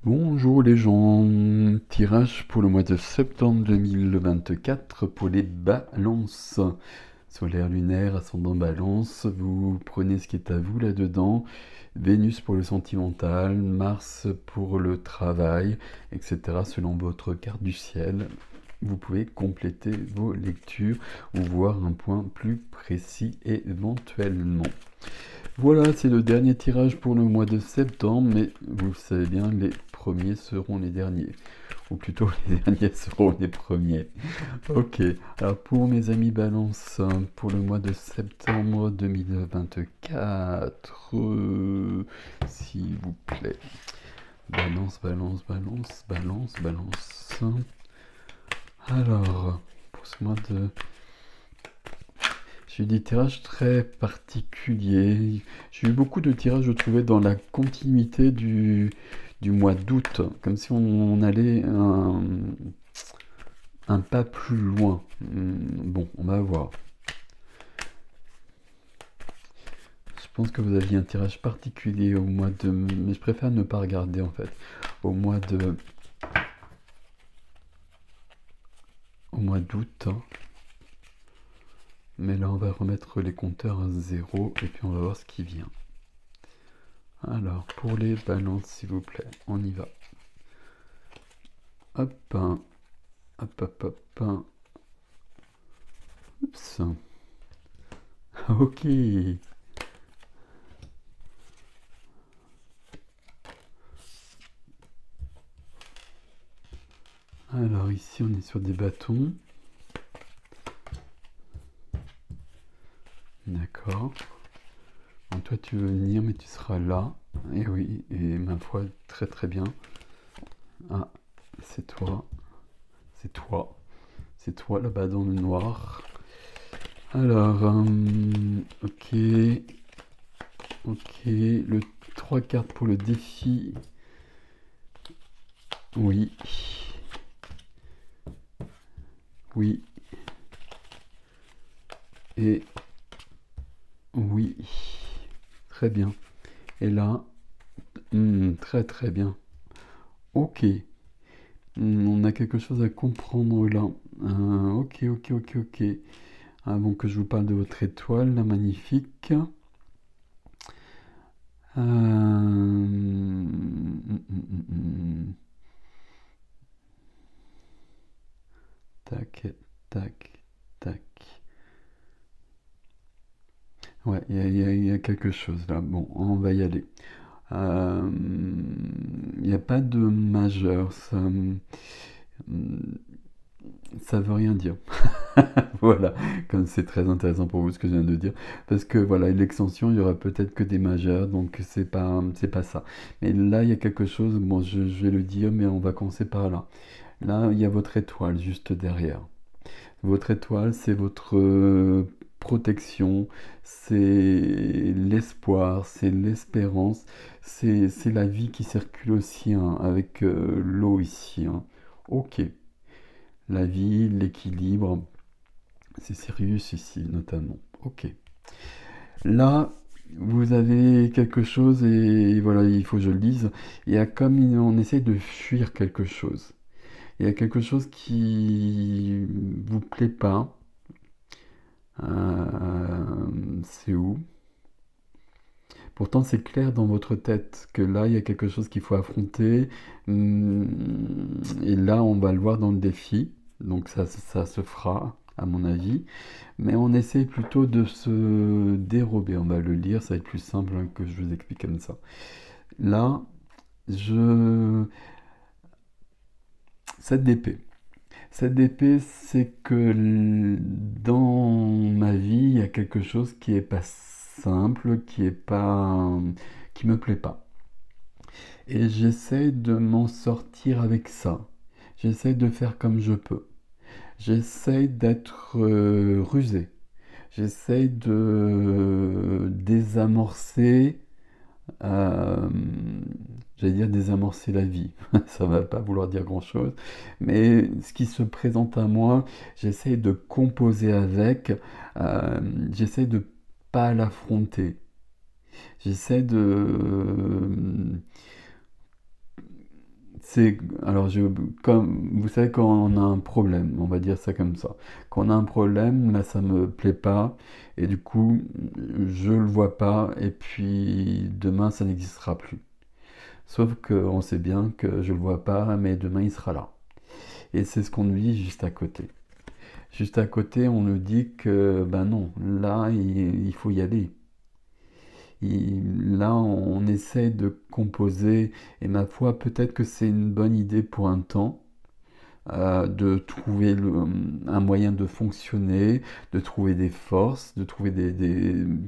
Bonjour les gens, tirage pour le mois de septembre 2024 pour les balances. Solaire, lunaire, ascendant balance, vous prenez ce qui est à vous là-dedans. Vénus pour le sentimental, Mars pour le travail, etc. selon votre carte du ciel. Vous pouvez compléter vos lectures ou voir un point plus précis éventuellement. Voilà, c'est le dernier tirage pour le mois de septembre, mais vous le savez bien, les premiers seront les derniers. Ou plutôt, les derniers seront les premiers. Ok, alors pour mes amis Balance, pour le mois de septembre 2024, s'il vous plaît. Balance, balance, balance, balance, balance. Alors, pour ce mois de... J'ai eu des tirages très particuliers. J'ai eu beaucoup de tirages, je trouvais, dans la continuité du mois d'août, comme si on allait un pas plus loin. Bon, on va voir. Je pense que vous aviez un tirage particulier au mois de... Mais je préfère ne pas regarder, en fait. Au mois de... Au mois d'août. Mais là, on va remettre les compteurs à zéro et puis on va voir ce qui vient. Alors, pour les balances, s'il vous plaît, on y va. Hop, hop, hop, hop. Oups. Ok. Alors ici, on est sur des bâtons. D'accord. Bon, toi, tu veux venir, mais tu seras là. Et oui, et ma foi, très très bien. Ah, c'est toi. C'est toi. C'est toi là-bas dans le noir. Alors, ok. Ok, le 3 cartes pour le défi. Oui. Oui. Et oui. Très bien. Et là, très très bien. Ok. On a quelque chose à comprendre là. Ok, ok, ok, ok. Avant que je vous parle de votre étoile, la magnifique. Tac, tac, tac. Ouais, il y a quelque chose là. Bon, on va y aller. Il n'y a pas de majeur. Ça veut rien dire. Voilà, comme c'est très intéressant pour vous ce que je viens de dire. Parce que voilà, l'extension, il y aura peut-être que des majeurs, donc c'est pas ça. Mais là, il y a quelque chose, bon, je vais le dire, mais on va commencer par là. Là, il y a votre étoile juste derrière. Votre étoile, c'est votre protection, c'est l'espoir, c'est l'espérance, c'est la vie qui circule aussi hein, avec l'eau ici. Hein. Ok, la vie, l'équilibre, c'est Sirius ici notamment. Ok. Là, vous avez quelque chose et voilà, il faut que je le lise. Il y a comme on essaie de fuir quelque chose. Il y a quelque chose qui vous plaît pas. C'est où? Pourtant, c'est clair dans votre tête que là, il y a quelque chose qu'il faut affronter. Et là, on va le voir dans le défi. Donc ça se fera, à mon avis. Mais on essaie plutôt de se dérober. On va le lire, ça va être plus simple hein, que je vous explique comme ça. Là, je... Cette d'épée. Cette épée, c'est que dans ma vie, il y a quelque chose qui est pas simple, qui est pas, qui me plaît pas. Et j'essaie de m'en sortir avec ça. J'essaie de faire comme je peux. J'essaie d'être rusé. J'essaie de désamorcer euh, j'allais dire désamorcer la vie, ça va pas vouloir dire grand-chose, mais ce qui se présente à moi, j'essaie de composer avec, euh, j'essaie de pas l'affronter, j'essaie de c'est, alors comme vous savez quand on a un problème, on va dire ça comme ça. Quand on a un problème, là ça me plaît pas et du coup je le vois pas et puis demain ça n'existera plus. Sauf qu'on sait bien que je le vois pas, mais demain il sera là. Et c'est ce qu'on nous dit juste à côté. Juste à côté, on nous dit que ben non, là il faut y aller. Là, on essaie de composer, et ma foi, peut-être que c'est une bonne idée pour un temps, de trouver un moyen de fonctionner, de trouver des forces, de trouver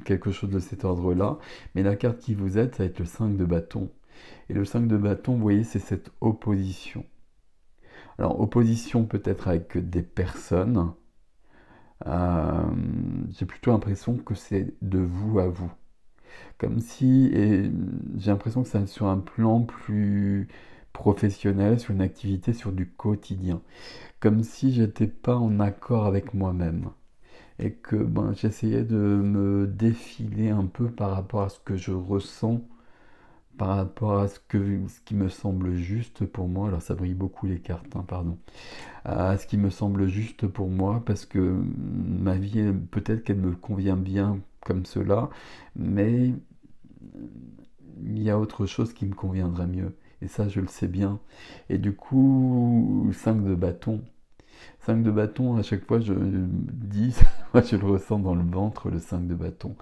quelque chose de cet ordre-là. Mais la carte qui vous aide, ça va être le 5 de bâton. Et le 5 de bâton, vous voyez, c'est cette opposition. Alors, opposition peut-être avec des personnes. euh, j'ai plutôt l'impression que c'est de vous à vous. Comme si, et j'ai l'impression que c'est sur un plan plus professionnel, sur une activité, sur du quotidien. Comme si j'étais pas en accord avec moi-même. Et que ben, j'essayais de me défiler un peu par rapport à ce que je ressens, par rapport à ce qui me semble juste pour moi. Alors ça brille beaucoup les cartes, hein, pardon. À ce qui me semble juste pour moi, parce que ma vie, peut-être qu'elle me convient bien comme cela, mais il y a autre chose qui me conviendrait mieux. Et ça, je le sais bien. Et du coup, 5 de bâton. 5 de bâton, à chaque fois, je dis, moi je le ressens dans le ventre, le 5 de bâton.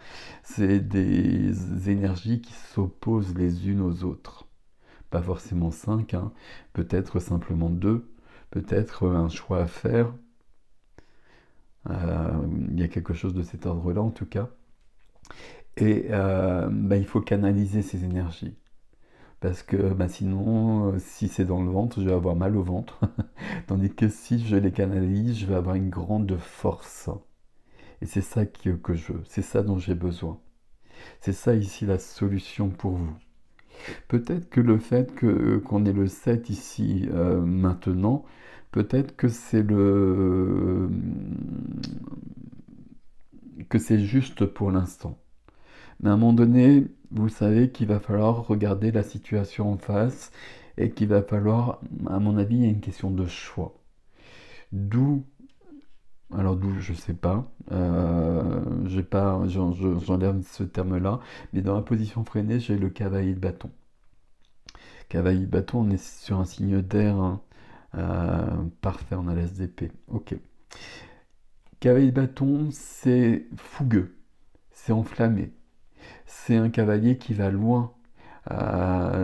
C'est des énergies qui s'opposent les unes aux autres. Pas forcément 5, hein. Peut-être simplement 2, peut-être un choix à faire. Il y a quelque chose de cet ordre-là en tout cas. Et bah, il faut canaliser ces énergies. Parce que bah, sinon, si c'est dans le ventre, je vais avoir mal au ventre. Tandis que si je les canalise, je vais avoir une grande force. Et c'est ça que je veux, c'est ça dont j'ai besoin. C'est ça ici la solution pour vous. Peut-être que le fait qu'on ait le 7 ici maintenant, peut-être que c'est juste pour l'instant. Mais à un moment donné, vous savez qu'il va falloir regarder la situation en face et qu'il va falloir, à mon avis, il y a une question de choix. D'où, alors d'où, je sais pas, j'ai pas, j'enlève ce terme-là, mais dans la position freinée, j'ai le cavalier de bâton. Cavalier de bâton, on est sur un signe d'air, hein, parfait, on a l'as d'épée. Ok. Cavalier de bâton, c'est fougueux, c'est enflammé. C'est un cavalier qui va loin.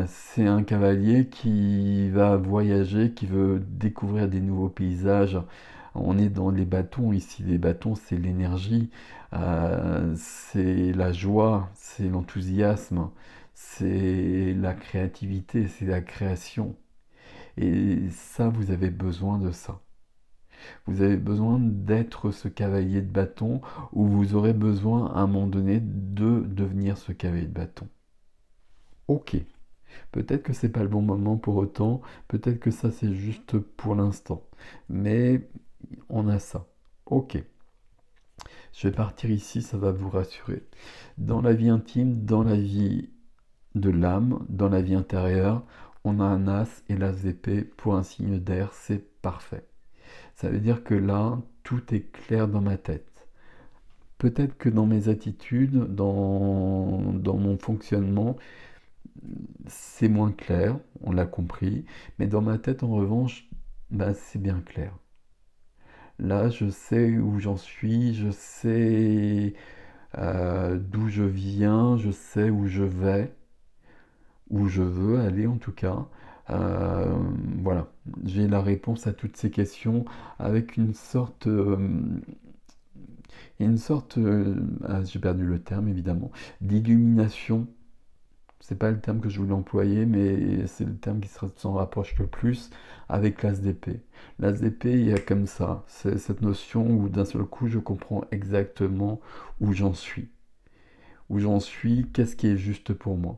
C'est un cavalier qui va voyager, qui veut découvrir des nouveaux paysages. On est dans les bâtons ici. Les bâtons, c'est l'énergie, c'est la joie, c'est l'enthousiasme, c'est la créativité, c'est la création. Et ça, vous avez besoin de ça. Vous avez besoin d'être ce cavalier de bâton ou vous aurez besoin à un moment donné de devenir ce cavalier de bâton. Ok, peut-être que c'est pas le bon moment pour autant, peut-être que ça c'est juste pour l'instant, mais on a ça. Ok, je vais partir ici, ça va vous rassurer. Dans la vie intime, dans la vie de l'âme, dans la vie intérieure, on a un as et l'as d'épée pour un signe d'air, c'est parfait. Ça veut dire que là, tout est clair dans ma tête. Peut-être que dans mes attitudes, dans mon fonctionnement, c'est moins clair, on l'a compris, mais dans ma tête, en revanche, bah, c'est bien clair. Là, je sais où j'en suis, je sais d'où je viens, je sais où je vais, où je veux aller en tout cas. Euh, voilà, j'ai la réponse à toutes ces questions avec j'ai perdu le terme évidemment, d'illumination. C'est pas le terme que je voulais employer, mais c'est le terme qui s'en rapproche le plus avec l'as d'épée. L'as d'épée, il y a comme ça, c'est cette notion où d'un seul coup je comprends exactement où j'en suis. Où j'en suis, qu'est-ce qui est juste pour moi.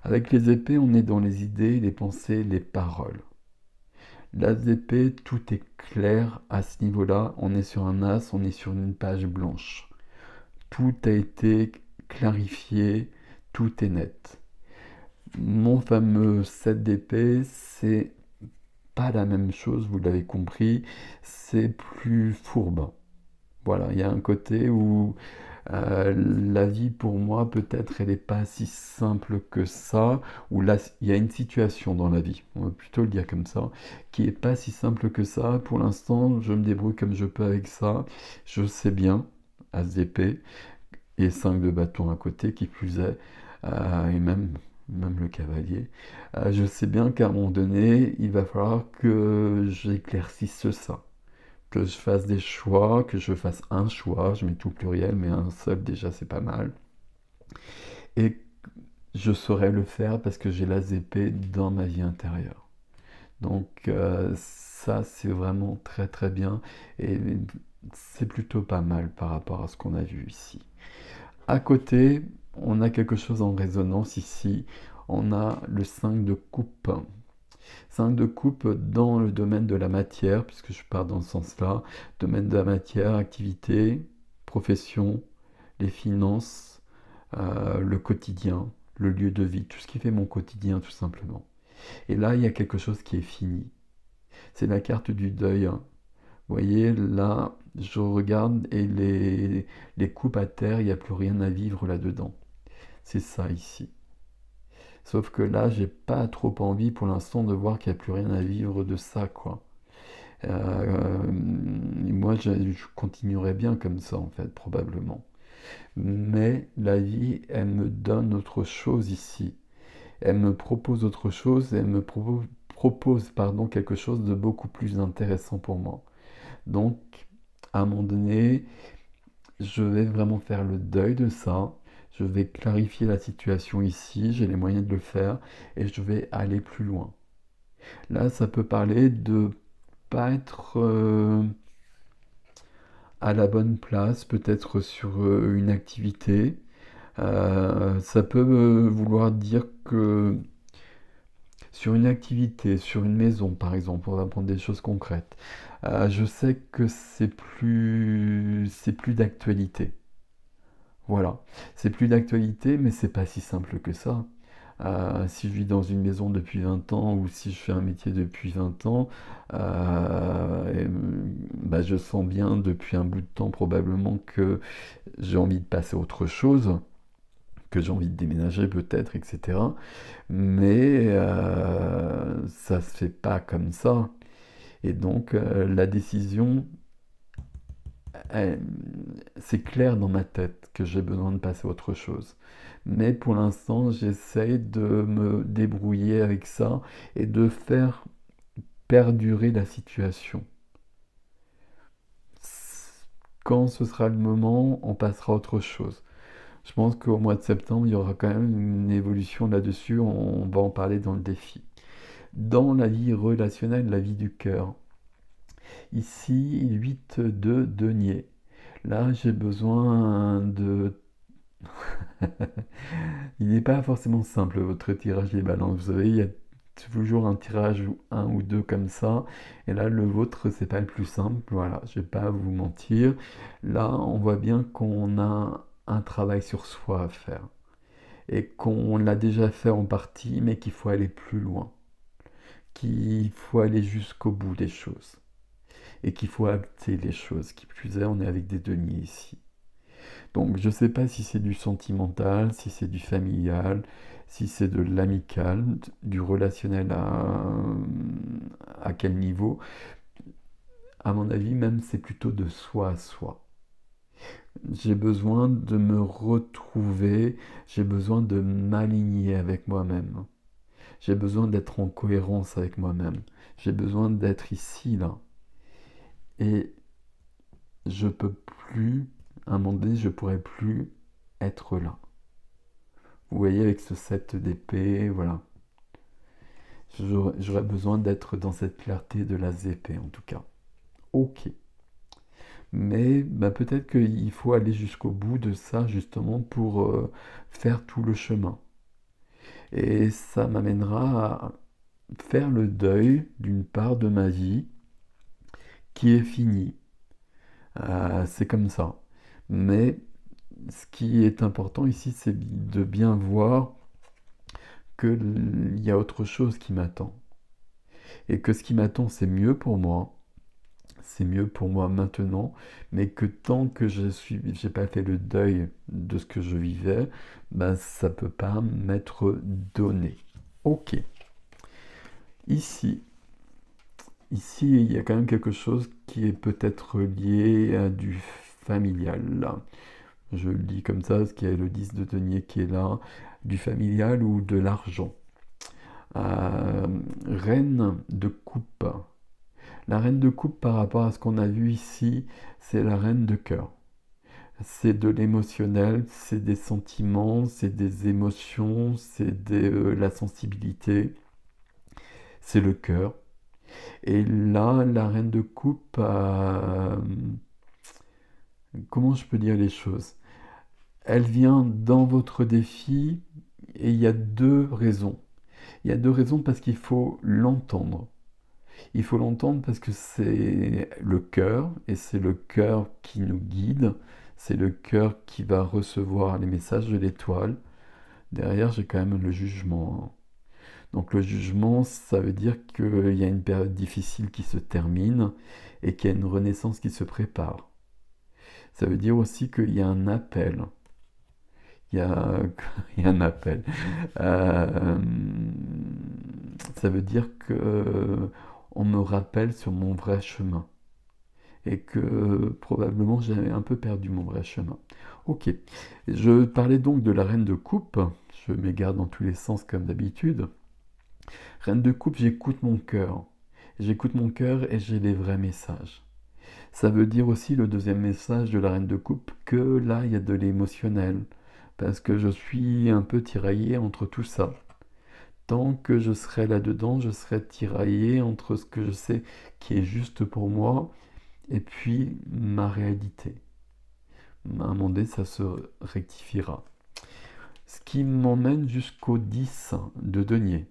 Avec les épées, on est dans les idées, les pensées, les paroles. L'as d'épée, tout est clair à ce niveau-là. On est sur un as, on est sur une page blanche. Tout a été clarifié, tout est net. Mon fameux 7 d'épée, c'est pas la même chose, vous l'avez compris, c'est plus fourbe. Voilà, il y a un côté où la vie pour moi, peut-être, elle n'est pas si simple que ça, où là, il y a une situation dans la vie, on va plutôt le dire comme ça, qui est pas si simple que ça. Pour l'instant, je me débrouille comme je peux avec ça. Je sais bien, ASVP, et 5 de bâton à côté, qui plus est, et même le cavalier. Je sais bien qu'à un moment donné, il va falloir que j'éclaircisse ça, que je fasse des choix, que je fasse un choix, je mets tout pluriel, mais un seul déjà c'est pas mal. Et je saurais le faire parce que j'ai la ZP dans ma vie intérieure. Donc ça c'est vraiment très très bien et c'est plutôt pas mal par rapport à ce qu'on a vu ici. À côté, on a quelque chose en résonance ici. On a le 5 de coupe. 5 de coupe dans le domaine de la matière, puisque je pars dans ce sens-là. Domaine de la matière, activité, profession, les finances, le quotidien, le lieu de vie, tout ce qui fait mon quotidien tout simplement. Et là, il y a quelque chose qui est fini. C'est la carte du deuil. Vous voyez, là, je regarde et les coupes à terre, il n'y a plus rien à vivre là-dedans. C'est ça ici. Sauf que là, j'ai pas trop envie pour l'instant de voir qu'il n'y a plus rien à vivre de ça, quoi. Moi, je continuerai bien comme ça, en fait, probablement. Mais la vie, elle me donne autre chose ici. Elle me propose autre chose, elle me propose, pardon, quelque chose de beaucoup plus intéressant pour moi. Donc, à un moment donné, je vais vraiment faire le deuil de ça. Je vais clarifier la situation ici, j'ai les moyens de le faire et je vais aller plus loin. Là, ça peut parler de pas être à la bonne place, peut-être sur une activité. Ça peut vouloir dire que sur une activité, sur une maison par exemple, on va prendre des choses concrètes. Je sais que c'est plus d'actualité. Voilà, c'est plus d'actualité, mais c'est pas si simple que ça. Si je vis dans une maison depuis 20 ans ou si je fais un métier depuis 20 ans, bah, je sens bien depuis un bout de temps probablement que j'ai envie de passer à autre chose, que j'ai envie de déménager peut-être, etc. Mais ça se fait pas comme ça. Et donc la décision, elle- c'est clair dans ma tête que j'ai besoin de passer à autre chose. Mais pour l'instant, j'essaye de me débrouiller avec ça et de faire perdurer la situation. Quand ce sera le moment, on passera à autre chose. Je pense qu'au mois de septembre, il y aura quand même une évolution là-dessus. On va en parler dans le défi. Dans la vie relationnelle, la vie du cœur. Ici, 8 de denier. Là, j'ai besoin de... Il n'est pas forcément simple, votre tirage des balances. Vous savez, il y a toujours un tirage ou un ou deux comme ça. Et là, le vôtre, c'est pas le plus simple. Voilà, je vais pas vous mentir. Là, on voit bien qu'on a un travail sur soi à faire. Et qu'on l'a déjà fait en partie, mais qu'il faut aller plus loin. Qu'il faut aller jusqu'au bout des choses. Et qu'il faut acter les choses. Qui plus est, on est avec des deniers ici. Donc je ne sais pas si c'est du sentimental, si c'est du familial, si c'est de l'amical, du relationnel à quel niveau. À mon avis, même c'est plutôt de soi à soi. J'ai besoin de me retrouver, j'ai besoin de m'aligner avec moi-même. J'ai besoin d'être en cohérence avec moi-même. J'ai besoin d'être ici, là. Et je peux plus, à un moment donné, je pourrais plus être là. Vous voyez, avec ce 7 d'épée, voilà. J'aurais besoin d'être dans cette clarté de la ZP, en tout cas. Ok. Mais bah, peut-être qu'il faut aller jusqu'au bout de ça, justement, pour faire tout le chemin. Et ça m'amènera à faire le deuil d'une part de ma vie qui est finie. C'est comme ça. Mais ce qui est important ici, c'est de bien voir qu'il y a autre chose qui m'attend. et que ce qui m'attend, c'est mieux pour moi maintenant, mais que tant que j'ai pas fait le deuil de ce que je vivais, ben ça peut pas m'être donné. Ok. Ici, ici, il y a quand même quelque chose qui est peut-être lié à du familial. Là. Je le dis comme ça, parce qu'il y a le 10 de denier qui est là, du familial ou de l'argent. Euh, Reine de coupe. La reine de coupe, par rapport à ce qu'on a vu ici, c'est la reine de cœur. C'est de l'émotionnel, c'est des sentiments, c'est des émotions, la sensibilité, c'est le cœur. Et là, la reine de coupe, comment je peux dire les choses? Elle vient dans votre défi et il y a deux raisons. Il y a deux raisons parce qu'il faut l'entendre. Il faut l'entendre parce que c'est le cœur, et c'est le cœur qui nous guide, c'est le cœur qui va recevoir les messages de l'étoile. Derrière, j'ai quand même le jugement. Donc le jugement, ça veut dire qu'il y a une période difficile qui se termine et qu'il y a une renaissance qui se prépare. Ça veut dire aussi qu'il y a un appel. Il y a, il y a un appel. Euh, Ça veut dire que on me rappelle sur mon vrai chemin et que probablement j'avais un peu perdu mon vrai chemin. Ok, je parlais donc de la reine de coupe, je m'égare dans tous les sens comme d'habitude. Reine de coupe, j'écoute mon cœur et j'ai les vrais messages. Ça veut dire aussi le deuxième message de la reine de coupe que là il y a de l'émotionnel, parce que je suis un peu tiraillé entre tout ça. Tant que je serai là-dedans, je serai tiraillé entre ce que je sais qui est juste pour moi et puis ma réalité. À un moment donné, ça se rectifiera. Ce qui m'emmène jusqu'au 10 de denier.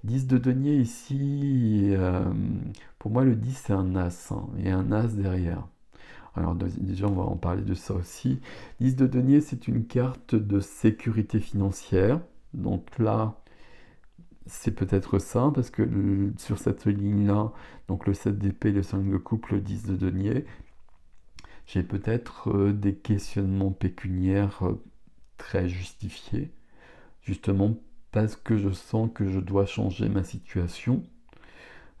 10 de denier ici, pour moi le 10 c'est un as, hein, et un as derrière. Alors déjà on va en parler de ça aussi. 10 de denier c'est une carte de sécurité financière. Donc là, c'est peut-être ça, parce que sur cette ligne-là, donc le 7 d'épée, le 5 de coupe, le 10 de denier, j'ai peut-être des questionnements pécuniaires très justifiés, justement parce que je sens que je dois changer ma situation,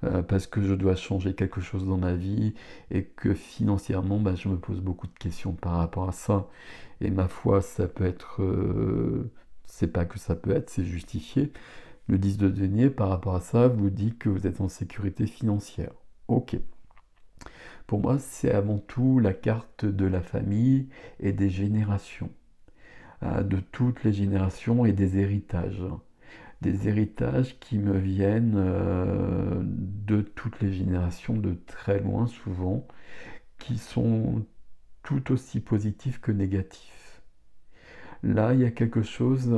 parce que je dois changer quelque chose dans ma vie, et que financièrement, bah, je me pose beaucoup de questions par rapport à ça. Et ma foi, ça peut être... c'est pas que ça peut être, c'est justifié. Le 10 de denier, par rapport à ça, vous dit que vous êtes en sécurité financière. Ok. Pour moi, c'est avant tout la carte de la famille et des générations, de toutes les générations et des héritages. Des héritages qui me viennent de toutes les générations, de très loin souvent, qui sont tout aussi positifs que négatifs. Là, il y a quelque chose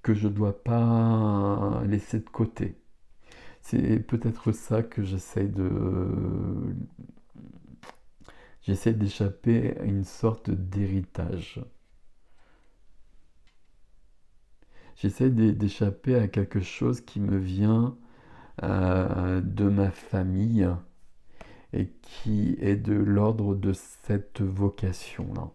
que je ne dois pas laisser de côté. C'est peut-être ça que j'essaie d'échapper à une sorte d'héritage. J'essaie d'échapper à quelque chose qui me vient de ma famille et qui est de l'ordre de cette vocation-là.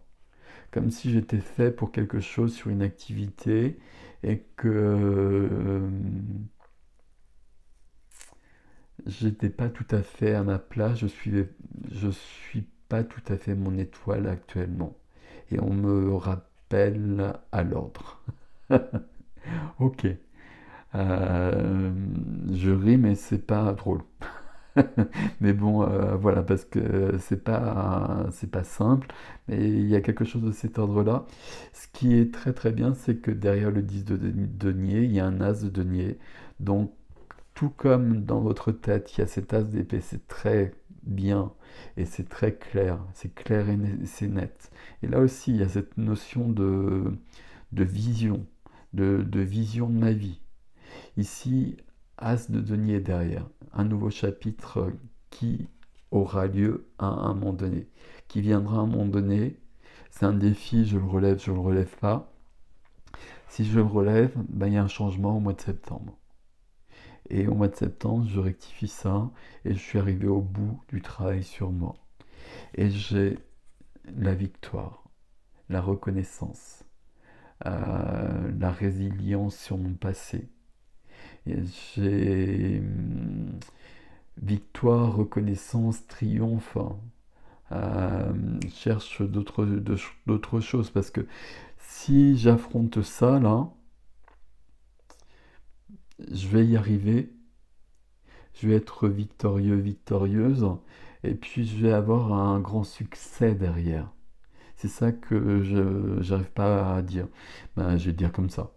Comme si j'étais fait pour quelque chose sur une activité et que j'étais pas tout à fait à ma place, je suis pas tout à fait mon étoile actuellement. Et on me rappelle à l'ordre. Ok. Je ris, mais c'est pas drôle. Mais bon, voilà, parce que c'est pas simple, mais il y a quelque chose de cet ordre-là. Ce qui est très très bien, c'est que derrière le 10 de denier, il y a un as de denier. Donc, tout comme dans votre tête, il y a cet as d'épée, c'est très bien et c'est très clair, c'est clair et c'est net. Et là aussi, il y a cette notion de vision, de vision de ma vie. Ici, As de denier derrière, un nouveau chapitre qui aura lieu à un moment donné, qui viendra à un moment donné. C'est un défi, je le relève pas. Si je le relève, ben, il y a un changement au mois de septembre. Et au mois de septembre, je rectifie ça et je suis arrivé au bout du travail sur moi. Et j'ai la victoire, la reconnaissance, la résilience sur mon passé. Et j'ai victoire, reconnaissance, triomphe. Cherche d'autres choses parce que si j'affronte ça là, je vais y arriver, je vais être victorieux, victorieuse, et puis je vais avoir un grand succès derrière. C'est ça que je n'arrive pas à dire. Ben, je vais dire comme ça.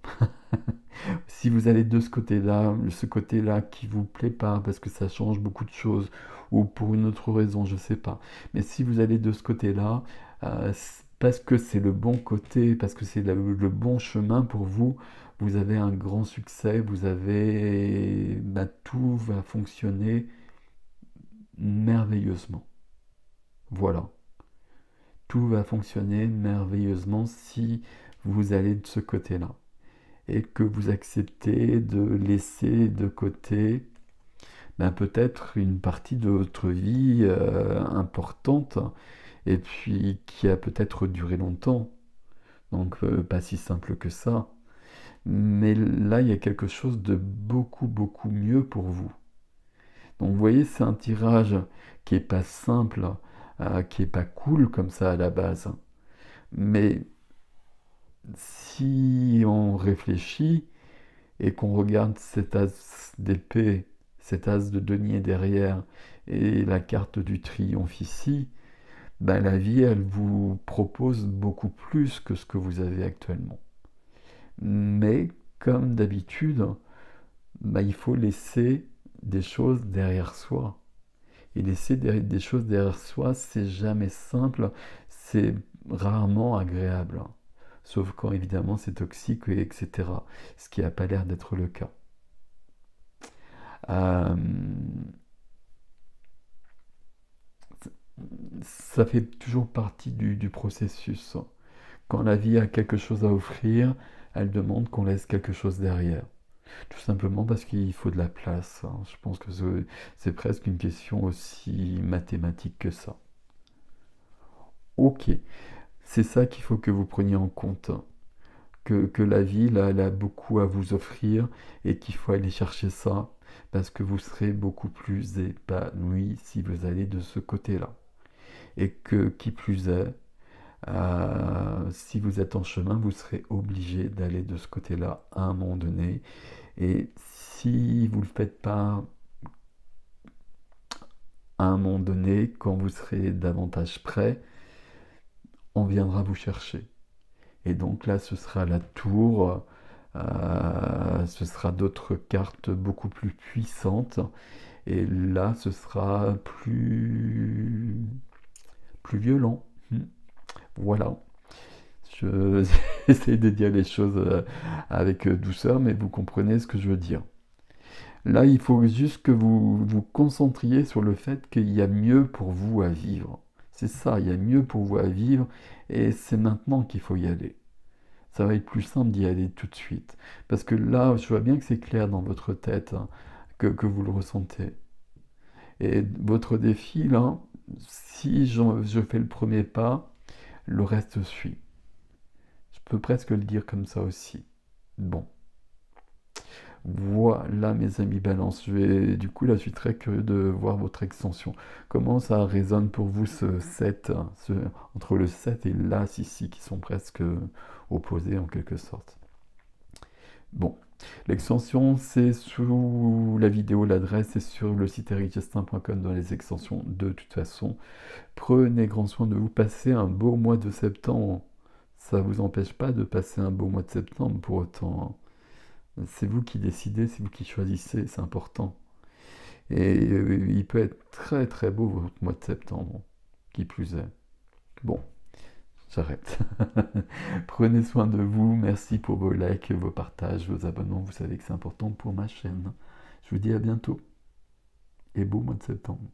Si vous allez de ce côté-là qui vous plaît pas parce que ça change beaucoup de choses ou pour une autre raison, je sais pas. Mais si vous allez de ce côté-là, parce que c'est le bon côté, parce que c'est le bon chemin pour vous, vous avez un grand succès, vous avez, bah, tout va fonctionner merveilleusement. Voilà. Tout va fonctionner merveilleusement si vous allez de ce côté-là et que vous acceptez de laisser de côté ben, peut-être une partie de votre vie importante et puis qui a peut-être duré longtemps. Donc pas si simple que ça. Mais là, il y a quelque chose de beaucoup, beaucoup mieux pour vous. Donc vous voyez, c'est un tirage qui est pas simple, qui est pas cool comme ça à la base. Mais si on réfléchit et qu'on regarde cet as d'épée, cet as de denier derrière et la carte du triomphe ici, ben la vie, elle vous propose beaucoup plus que ce que vous avez actuellement. Mais comme d'habitude, ben, il faut laisser des choses derrière soi. Et laisser des choses derrière soi, c'est jamais simple, c'est rarement agréable. Sauf quand évidemment c'est toxique, etc. Ce qui n'a pas l'air d'être le cas. Euh, Ça fait toujours partie du processus. Quand la vie a quelque chose à offrir, elle demande qu'on laisse quelque chose derrière. Tout simplement parce qu'il faut de la place. Je pense que c'est presque une question aussi mathématique que ça. Ok, c'est ça qu'il faut que vous preniez en compte. Que la vie, là, elle a beaucoup à vous offrir et qu'il faut aller chercher ça parce que vous serez beaucoup plus épanoui si vous allez de ce côté-là. Et que, qui plus est, si vous êtes en chemin, vous serez obligé d'aller de ce côté-là à un moment donné. Et si vous ne le faites pas à un moment donné, quand vous serez davantage prêt, on viendra vous chercher. Et donc là, ce sera la tour, ce sera d'autres cartes beaucoup plus puissantes. Et là, ce sera plus violent. Voilà. J'essaie de dire les choses avec douceur, mais vous comprenez ce que je veux dire. Là, il faut juste que vous vous concentriez sur le fait qu'il y a mieux pour vous à vivre. C'est ça, il y a mieux pour vous à vivre, et c'est maintenant qu'il faut y aller. Ça va être plus simple d'y aller tout de suite. Parce que là, je vois bien que c'est clair dans votre tête, hein, que vous le ressentez. Et votre défi, là, si je fais le premier pas, le reste suit. Je peux presque le dire comme ça aussi. Bon. Voilà mes amis Balance. Du coup, là, je suis très curieux de voir votre extension. Comment ça résonne pour vous ce 7, hein, entre le 7 et l'As ici, qui sont presque opposés en quelque sorte. Bon, l'extension, c'est sous la vidéo, l'adresse est sur le site ericgestin.com dans les extensions de toute façon. Prenez grand soin de vous, passer un beau mois de septembre. Ça ne vous empêche pas de passer un beau mois de septembre pour autant. C'est vous qui décidez, c'est vous qui choisissez, c'est important. Et il peut être très très beau votre mois de septembre, qui plus est. Bon, j'arrête. Prenez soin de vous, merci pour vos likes, vos partages, vos abonnements, vous savez que c'est important pour ma chaîne. Je vous dis à bientôt et beau mois de septembre.